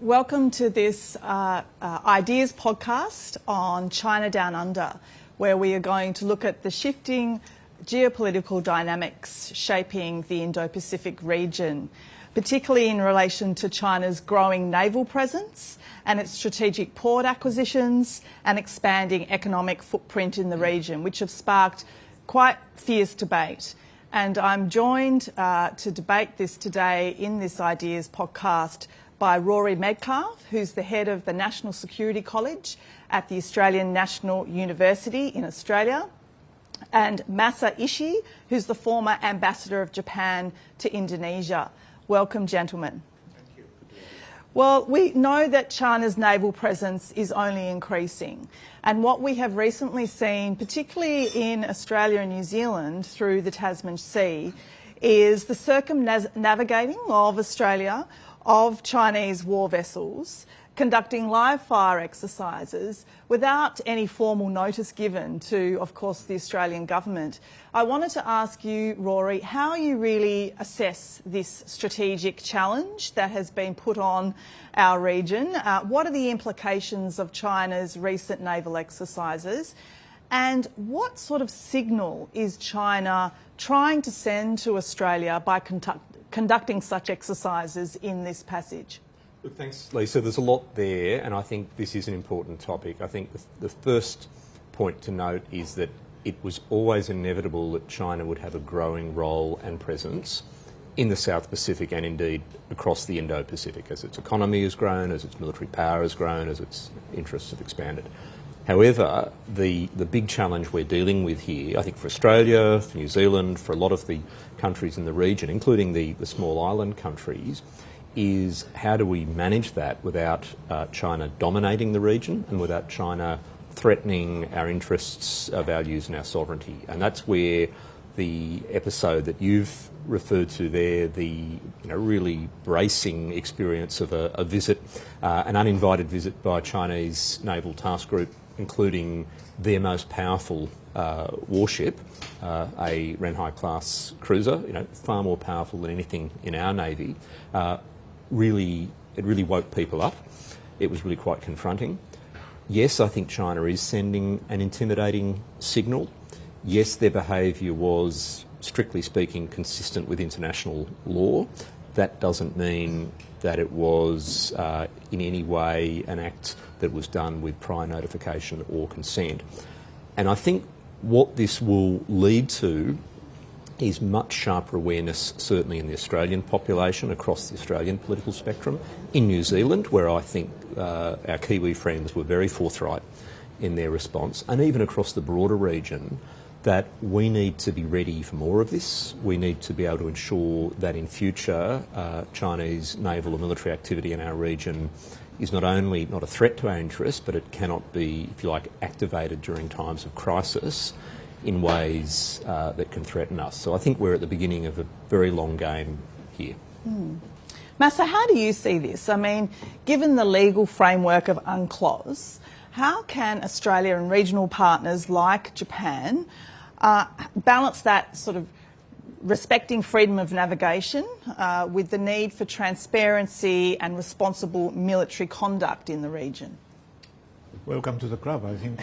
Welcome to this Ideas podcast on China Down Under, where we are going to look at the shifting geopolitical dynamics shaping the Indo-Pacific region, particularly in relation to China's growing naval presence and its strategic port acquisitions and expanding economic footprint in the region, which have sparked quite fierce debate. And I'm joined to debate this today in this Ideas podcast by Rory Medcalf, who's the head of the National Security College at the Australian National University in Australia, and Masafumi Ishii, who's the former ambassador of Japan to Indonesia. Welcome, gentlemen. Thank you. Well, we know that China's naval presence is only increasing. And what we have recently seen, particularly in Australia and New Zealand through the Tasman Sea, is the circumnavigating of Australia of Chinese war vessels conducting live fire exercises without any formal notice given to, of course, the Australian government. I wanted to ask you, Rory, how you really assess this strategic challenge that has been put on our region. What are the implications of China's recent naval exercises? And what sort of signal is China trying to send to Australia by conducting such exercises in this passage? Look, thanks, Lisa. There's a lot there, and I think this is an important topic. I think the first point to note is that it was always inevitable that China would have a growing role and presence in the South Pacific and indeed across the Indo-Pacific as its economy has grown, as its military power has grown, as its interests have expanded. However, the big challenge we're dealing with here, I think for Australia, for New Zealand, for a lot of the countries in the region, including the small island countries, is how do we manage that without China dominating the region and without China threatening our interests, our values and our sovereignty. And that's where the episode that you've referred to there, the really bracing experience of a visit, an uninvited visit by a Chinese naval task group, including their most powerful warship, a Renhai-class cruiser, far more powerful than anything in our Navy, it really woke people up. It was really quite confronting. Yes, I think China is sending an intimidating signal. Yes, their behaviour was, strictly speaking, consistent with international law. That doesn't mean that it was in any way an act that was done with prior notification or consent. And I think what this will lead to is much sharper awareness, certainly in the Australian population, across the Australian political spectrum. In New Zealand, where I think our Kiwi friends were very forthright in their response, and even across the broader region, that we need to be ready for more of this. We need to be able to ensure that in future Chinese naval or military activity in our region is not only not a threat to our interests, but it cannot be, if you like, activated during times of crisis in ways that can threaten us. So I think we're at the beginning of a very long game here. Masa, how do you see this? I mean, given the legal framework of UNCLOS, how can Australia and regional partners like Japan balance that sort of respecting freedom of navigation with the need for transparency and responsible military conduct in the region? Welcome to the club. I think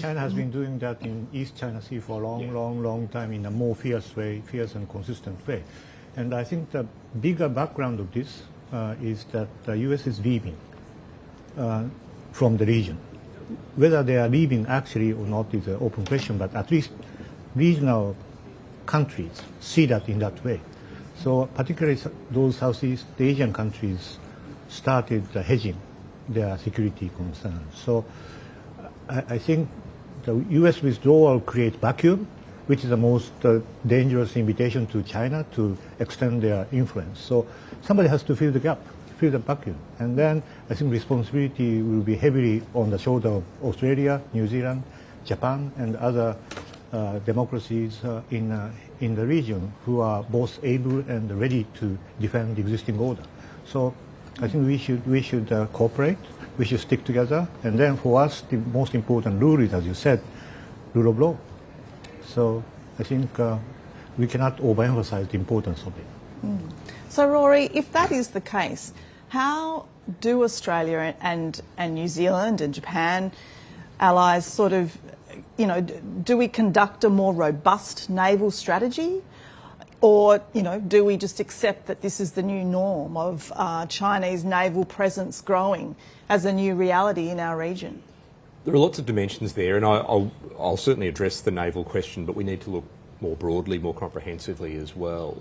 China has been doing that in East China Sea for a long time in a more fierce and consistent way. And I think the bigger background of this is that the US is leaving from the region. Whether they are leaving actually or not is an open question, but at least regional countries see that in that way. So particularly those Southeast Asian countries started hedging their security concerns. So I think the US withdrawal creates vacuum, which is the most dangerous invitation to China to extend their influence. So somebody has to fill the gap, fill the vacuum. And then I think responsibility will be heavily on the shoulder of Australia, New Zealand, Japan, and other democracies in the region who are both able and ready to defend the existing order. So I think we should cooperate, we should stick together, and then for us the most important rule is, as you said, rule of law. So I think we cannot overemphasize the importance of it. So Rory, if that is the case, How do Australia and New Zealand and Japan allies sort of, do we conduct a more robust naval strategy? Or, do we just accept that this is the new norm of Chinese naval presence growing as a new reality in our region? There are lots of dimensions there, and I'll certainly address the naval question, but we need to look more broadly, more comprehensively as well.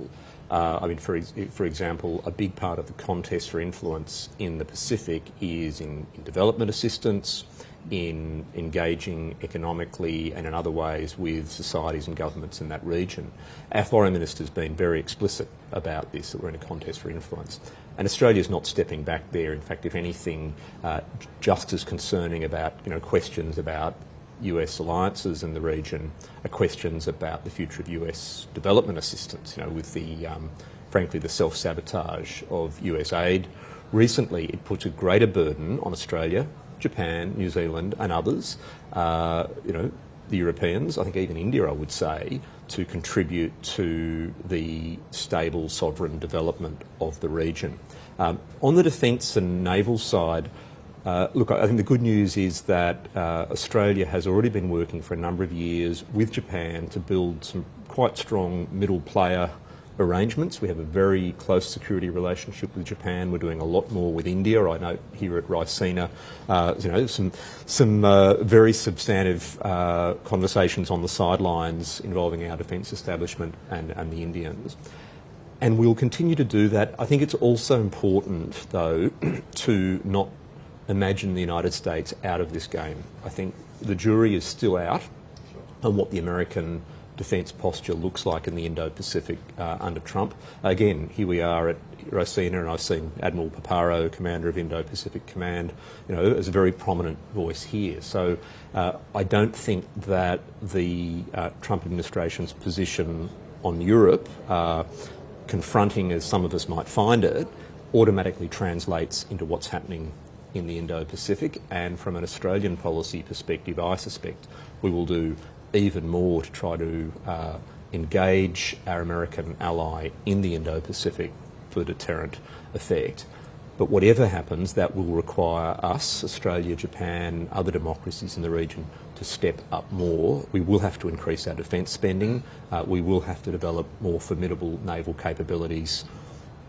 For example, a big part of the contest for influence in the Pacific is in development assistance, in engaging economically and in other ways with societies and governments in that region. Our foreign minister's been very explicit about this, that we're in a contest for influence. And Australia's not stepping back there. In fact, if anything, just as concerning about questions about US alliances in the region are questions about the future of US development assistance, with the, frankly, the self-sabotage of US aid. Recently, it puts a greater burden on Australia, Japan, New Zealand and others, the Europeans, I think even India, I would say, to contribute to the stable sovereign development of the region. On the defence and naval side, I think the good news is that Australia has already been working for a number of years with Japan to build some quite strong middle player arrangements. We have a very close security relationship with Japan. We're doing a lot more with India. I know here at Raisina, some very substantive conversations on the sidelines involving our defence establishment and the Indians. And we'll continue to do that. I think it's also important, though, to not imagine the United States out of this game. I think the jury is still out on what the American defence posture looks like in the Indo-Pacific under Trump. Again, here we are at Raisina, and I've seen Admiral Paparo, commander of Indo-Pacific Command, as a very prominent voice here. So I don't think that the Trump administration's position on Europe, confronting as some of us might find it, automatically translates into what's happening in the Indo-Pacific. And from an Australian policy perspective, I suspect we will do even more to try to engage our American ally in the Indo-Pacific for deterrent effect. But whatever happens, that will require us, Australia, Japan, other democracies in the region, to step up more. We will have to increase our defence spending. We will have to develop more formidable naval capabilities,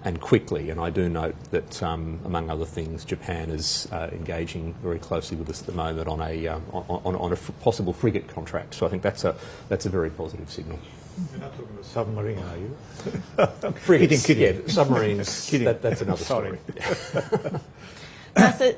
and quickly. And I do note that, among other things, Japan is engaging very closely with us at the moment on a possible frigate contract. So I think that's a very positive signal. You're not talking about submarine, are you? Frigates, kidding. Yeah, submarines. That's another story.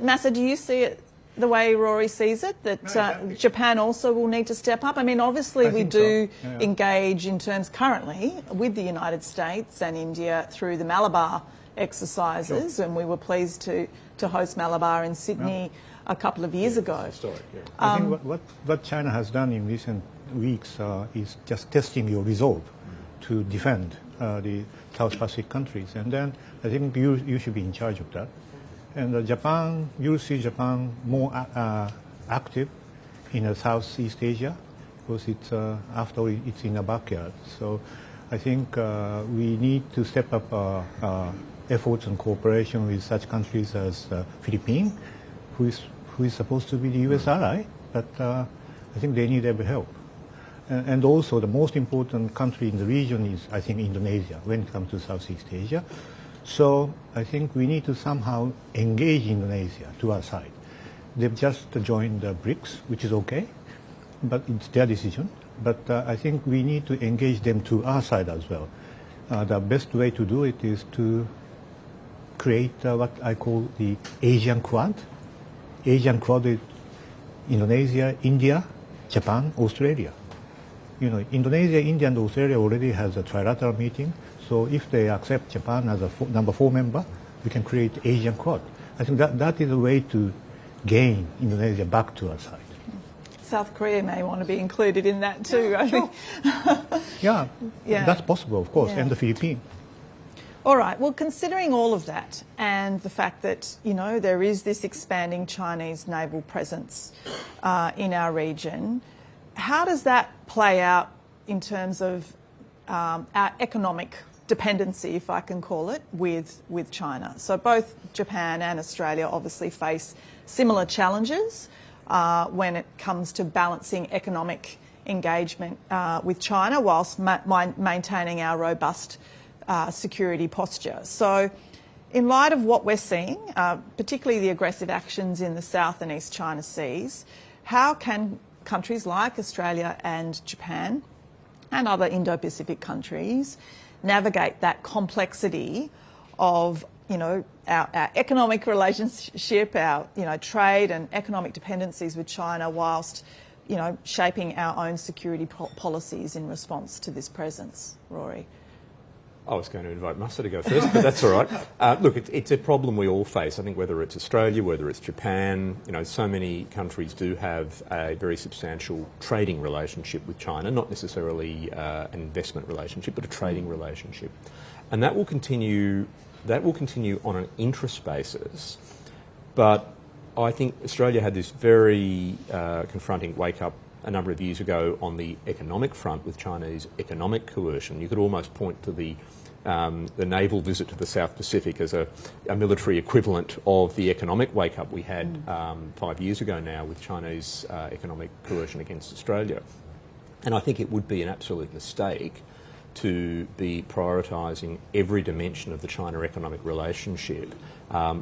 Massa, do you see it the way Rory sees it, that Japan also will need to step up? I mean, obviously we do engage in terms currently with the United States and India through the Malabar exercises, and we were pleased to host Malabar in Sydney a couple of years ago. Historic, I think what China has done in recent weeks is just testing your resolve to defend the South Pacific countries, and then I think you should be in charge of that. And Japan, you'll see Japan more active in Southeast Asia, because it's after it's in the backyard. So I think we need to step up efforts and cooperation with such countries as Philippines, who is supposed to be the U.S. ally, but I think they need every help. And also the most important country in the region is, I think, Indonesia when it comes to Southeast Asia. So I think we need to somehow engage Indonesia to our side. They've just joined the BRICS, which is okay, but it's their decision. But I think we need to engage them to our side as well. The best way to do it is to create what I call the Asian Quad. Asian Quad is Indonesia, India, Japan, Australia. Indonesia, India, and Australia already has a trilateral meeting. So if they accept Japan as a number 4 member, we can create Asian Quad. I think that is a way to gain Indonesia back to our side. South Korea may want to be included in that too, I think. Yeah, that's possible, of course, and the Philippines. All right, well, considering all of that and the fact that, there is this expanding Chinese naval presence in our region, how does that play out in terms of our economic dependency, if I can call it, with China. So both Japan and Australia obviously face similar challenges when it comes to balancing economic engagement with China whilst maintaining our robust security posture. So in light of what we're seeing, particularly the aggressive actions in the South and East China Seas, how can countries like Australia and Japan and other Indo-Pacific countries navigate that complexity of, our economic relationship, our, trade and economic dependencies with China whilst, shaping our own security policies in response to this presence? Rory. I was going to invite Masa to go first, but that's all right. Look, it's a problem we all face. I think whether it's Australia, whether it's Japan, so many countries do have a very substantial trading relationship with China, not necessarily an investment relationship, but a trading relationship. And that will continue on an interest basis. But I think Australia had this very confronting wake-up a number of years ago on the economic front with Chinese economic coercion. You could almost point to the naval visit to the South Pacific as a military equivalent of the economic wake-up we had 5 years ago now with Chinese economic coercion against Australia. And I think it would be an absolute mistake to be prioritising every dimension of the China economic relationship,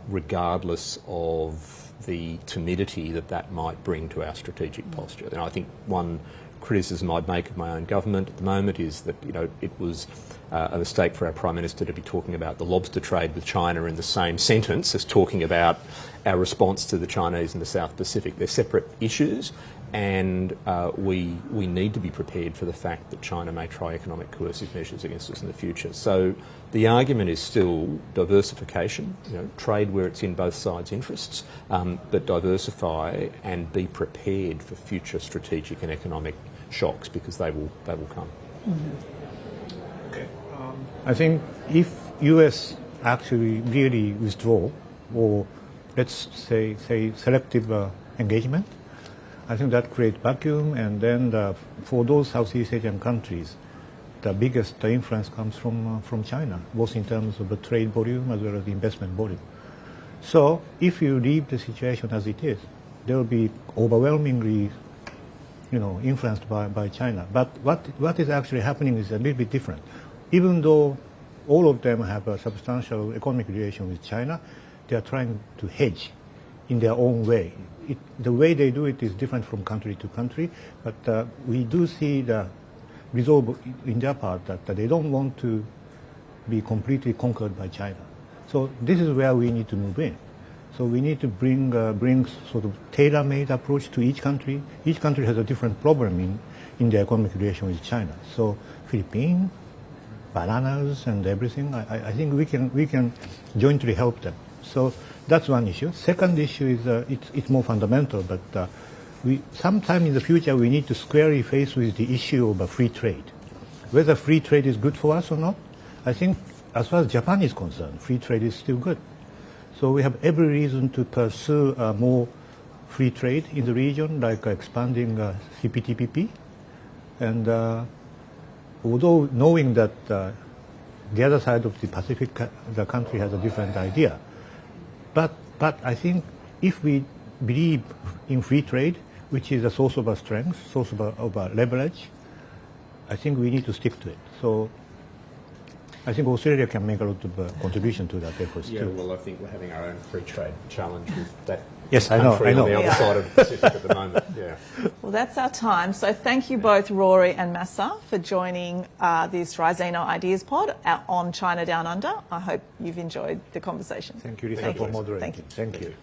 regardless of the timidity that might bring to our strategic posture. And I think one criticism I'd make of my own government at the moment is that it was a mistake for our Prime Minister to be talking about the lobster trade with China in the same sentence as talking about our response to the Chinese in the South Pacific. They're separate issues, and we need to be prepared for the fact that China may try economic coercive measures against us in the future. So the argument is still diversification, trade where it's in both sides' interests, but diversify and be prepared for future strategic and economic shocks, because they will come. Mm-hmm. Okay. I think if US actually really withdraw, or let's say selective engagement, I think that creates vacuum, and then for those Southeast Asian countries, the biggest influence comes from China, both in terms of the trade volume as well as the investment volume. So if you leave the situation as it is, they will be overwhelmingly, influenced by China. But what is actually happening is a little bit different. Even though all of them have a substantial economic relation with China, they are trying to hedge in their own way. The way they do it is different from country to country, but we do see the resolve in their part that they don't want to be completely conquered by China. So this is where we need to move in. So we need to bring sort of tailor-made approach to each country. Each country has a different problem in their economic relation with China. So Philippines, bananas, and everything. I think we can jointly help them. So that's one issue. Second issue is it's more fundamental, but sometime in the future we need to squarely face with the issue of free trade. Whether free trade is good for us or not, I think as far as Japan is concerned, free trade is still good. So we have every reason to pursue more free trade in the region, like expanding CPTPP. And although knowing that the other side of the Pacific, the country has a different idea, but I think if we believe in free trade, which is a source of our strength, source of our leverage, I think we need to stick to it. So I think Australia can make a lot of contribution to that effort too. Well, I think we're having our own free trade challenge with that. Yes, I know. On the other side of the Pacific at the moment. Yeah. Well, that's our time. So thank you both, Rory and Masa, for joining this Raisina Ideas Pod on China Down Under. I hope you've enjoyed the conversation. Thank you, Lisa, for moderating. Thank you. Thank you.